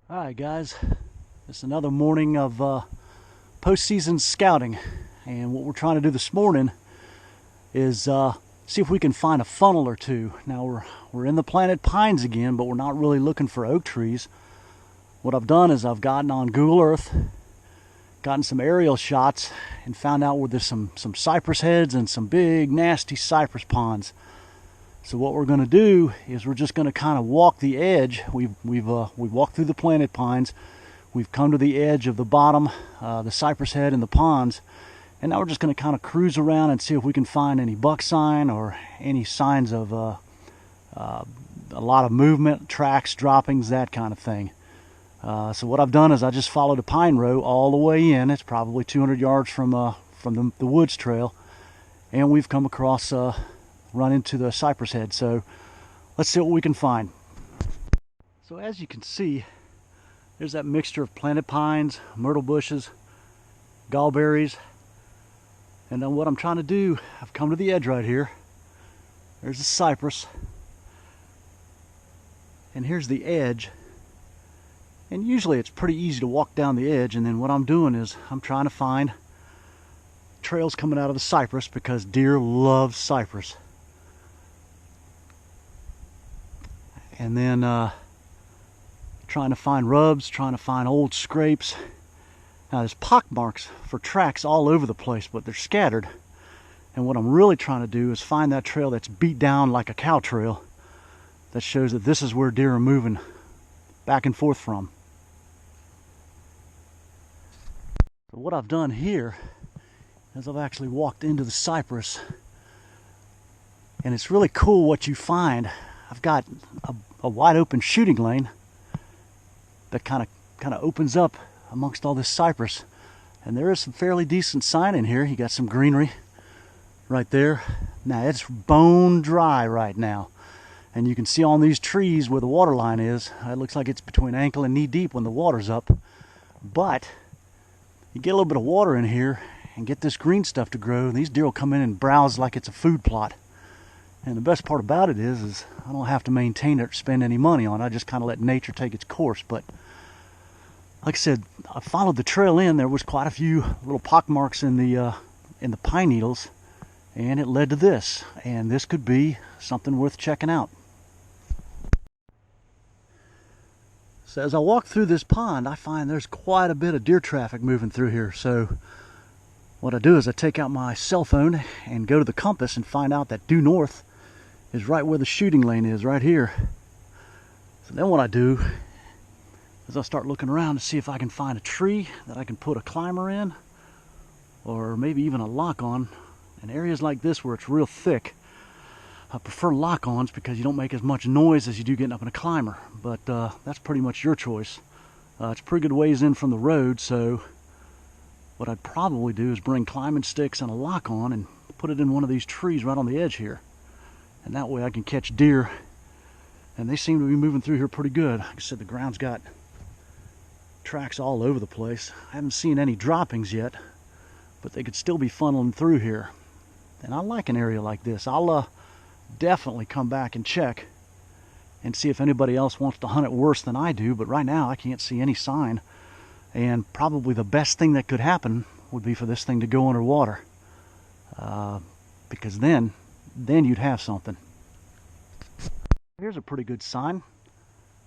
Alright guys, it's another morning of postseason scouting, and what we're trying to do this morning is see if we can find a funnel or two. Now we're in the planted pines again, but we're not really looking for oak trees. What I've done is I've gotten on Google Earth, gotten some aerial shots, and found out where there's some cypress heads and some big nasty cypress ponds. So what we're going to do is we're just going to kind of walk the edge. We've walked through the planted pines. We've come to the edge of the bottom, the cypress head and the ponds, and now we're just going to kind of cruise around and see if we can find any buck sign or any signs of a lot of movement, tracks, droppings, that kind of thing. So what I've done is I just followed a pine row all the way in. It's probably 200 yards from the woods trail, and we've come across run into the cypress head. So let's see what we can find. So as you can see, there's that mixture of planted pines, myrtle bushes, gallberries, and then what I'm trying to do, I've come to the edge right here. There's the cypress, and here's the edge, and usually it's pretty easy to walk down the edge. And then what I'm doing is I'm trying to find trails coming out of the cypress, because deer love cypress. And then trying to find rubs, trying to find old scrapes. Now there's pock marks for tracks all over the place, but they're scattered. And what I'm really trying to do is find that trail that's beat down like a cow trail, that shows that this is where deer are moving back and forth from. So what I've done here is I've actually walked into the cypress, and it's really cool what you find. I've got a wide open shooting lane that kind of opens up amongst all this cypress, and there is some fairly decent sign in here. You got some greenery right there. Now it's bone dry right now, and you can see on these trees where the water line is, it looks like it's between ankle and knee deep when the water's up. But you get a little bit of water in here and get this green stuff to grow, and these deer will come in and browse like it's a food plot. And the best part about it is I don't have to maintain it or spend any money on it. I just kind of let nature take its course. But like I said, I followed the trail in. There was quite a few little pock marks in the pine needles, and it led to this. And this could be something worth checking out. So as I walk through this pond, I find there's quite a bit of deer traffic moving through here. So what I do is I take out my cell phone and go to the compass and find out that due north is right where the shooting lane is, right here. So then what I do is I start looking around to see if I can find a tree that I can put a climber in, or maybe even a lock-on. In areas like this where it's real thick, I prefer lock-ons because you don't make as much noise as you do getting up in a climber. But that's pretty much your choice. It's a pretty good ways in from the road, so what I'd probably do is bring climbing sticks and a lock-on and put it in one of these trees right on the edge here. And that way I can catch deer. And they seem to be moving through here pretty good. Like I said, the ground's got tracks all over the place. I haven't seen any droppings yet, but they could still be funneling through here. And I like an area like this. I'll definitely come back and check and see if anybody else wants to hunt it worse than I do. But right now I can't see any sign. And probably the best thing that could happen would be for this thing to go underwater, because then you'd have something. Here's a pretty good sign.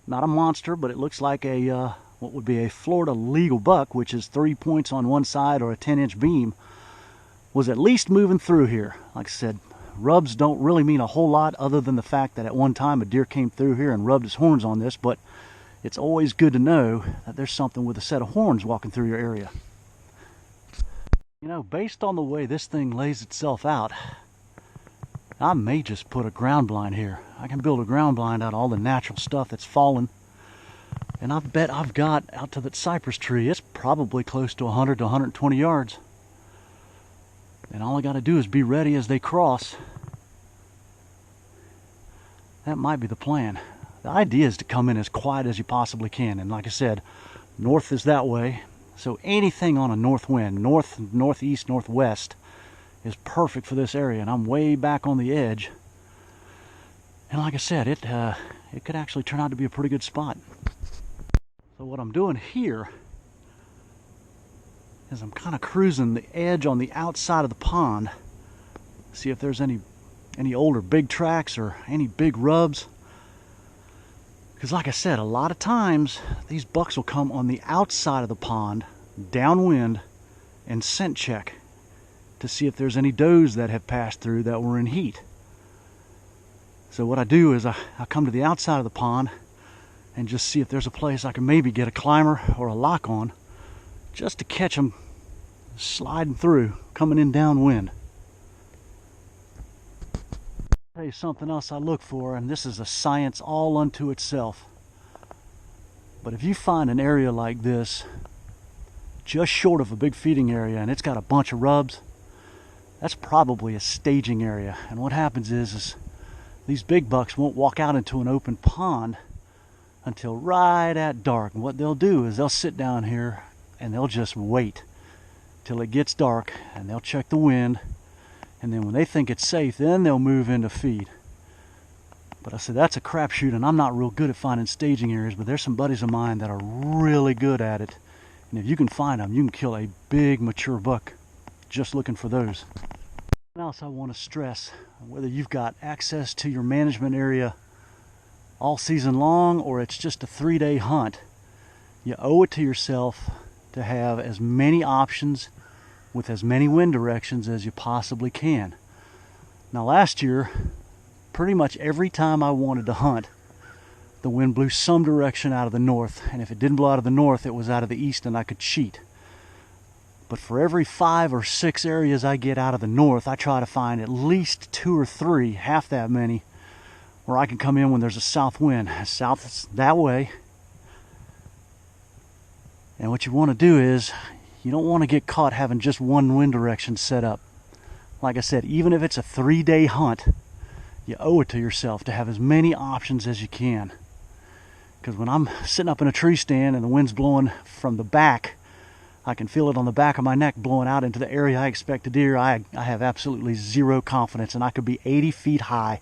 Not a monster, but it looks like a what would be a Florida legal buck, which is 3 points on one side or a 10-inch beam, was at least moving through here. Like I said, rubs don't really mean a whole lot, other than the fact that at one time a deer came through here and rubbed his horns on this. But it's always good to know that there's something with a set of horns walking through your area. You know, based on the way this thing lays itself out, I may just put a ground blind here. I can build a ground blind out of all the natural stuff that's fallen. And I bet I've got out to that cypress tree, it's probably close to 100 to 120 yards. And all I got to do is be ready as they cross. That might be the plan. The idea is to come in as quiet as you possibly can. And like I said, north is that way. So anything on a north wind, north, northeast, northwest, is perfect for this area. And I'm way back on the edge. And like I said, it could actually turn out to be a pretty good spot. So what I'm doing here is I'm kind of cruising the edge on the outside of the pond, see if there's any older big tracks or any big rubs. Because like I said, a lot of times these bucks will come on the outside of the pond, downwind, and scent check to see if there's any does that have passed through that were in heat. So what I do is I come to the outside of the pond and just see if there's a place I can maybe get a climber or a lock on, just to catch them sliding through, coming in downwind. I'll tell you something else I look for, and this is a science all unto itself. But if you find an area like this, just short of a big feeding area, and it's got a bunch of rubs, that's probably a staging area. And what happens is these big bucks won't walk out into an open pond until right at dark. And what they'll do is they'll sit down here and they'll just wait till it gets dark, and they'll check the wind, and then when they think it's safe, then they'll move in to feed. But I said that's a crapshoot, and I'm not real good at finding staging areas, but there's some buddies of mine that are really good at it. And if you can find them, you can kill a big mature buck just looking for those. What else I want to stress, whether you've got access to your management area all season long or it's just a 3-day hunt, you owe it to yourself to have as many options with as many wind directions as you possibly can. Now last year, pretty much every time I wanted to hunt, the wind blew some direction out of the north, and if it didn't blow out of the north, it was out of the east and I could cheat. But for every 5 or 6 areas I get out of the north, I try to find at least 2 or 3, half that many, where I can come in when there's a south wind. South is that way. And what you want to do is, you don't want to get caught having just one wind direction set up. Like I said, even if it's a 3-day hunt, you owe it to yourself to have as many options as you can. Because when I'm sitting up in a tree stand and the wind's blowing from the back, I can feel it on the back of my neck blowing out into the area I expect a deer. I have absolutely zero confidence, and I could be 80 feet high,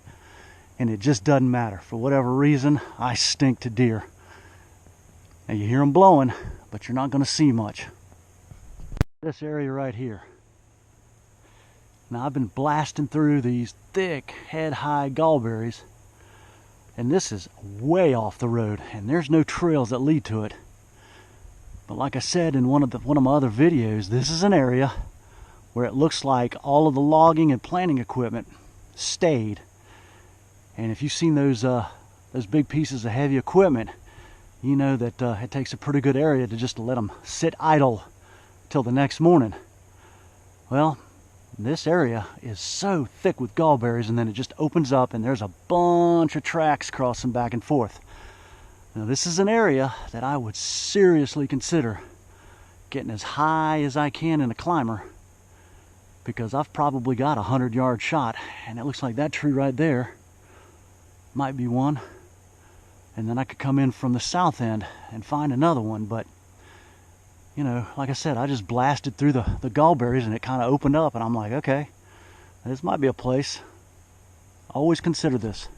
and it just doesn't matter. For whatever reason, I stink to deer. Now you hear them blowing, but you're not going to see much. This area right here. Now I've been blasting through these thick head-high gallberries, and this is way off the road, and there's no trails that lead to it. But like I said in one of my other videos, this is an area where it looks like all of the logging and planting equipment stayed. And if you've seen those big pieces of heavy equipment, you know that it takes a pretty good area to just let them sit idle till the next morning. Well, this area is so thick with gallberries, and then it just opens up and there's a bunch of tracks crossing back and forth. Now this is an area that I would seriously consider getting as high as I can in a climber, because I've probably got a 100-yard shot, and it looks like that tree right there might be one. And then I could come in from the south end and find another one. But you know, like I said, I just blasted through the gallberries and it kind of opened up, and I'm like, okay, this might be a place. Always consider this.